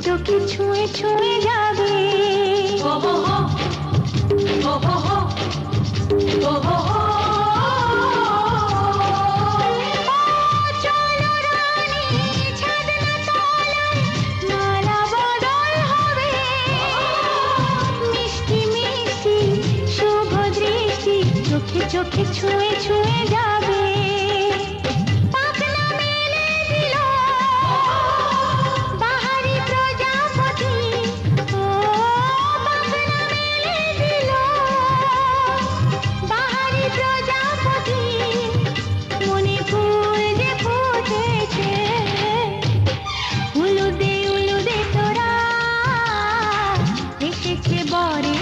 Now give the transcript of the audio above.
তোকে ছুঁয়ে ছুঁয়ে যাবে। ও হো হো, ও হো হো, ও হো হো। চলো রানী ছাদনা তলায়, মালা বদল হবে। মিষ্টি মিষ্টি শুভ দৃষ্টি চোখে চোখে ছুঁয়ে ছুঁয়ে যাবে।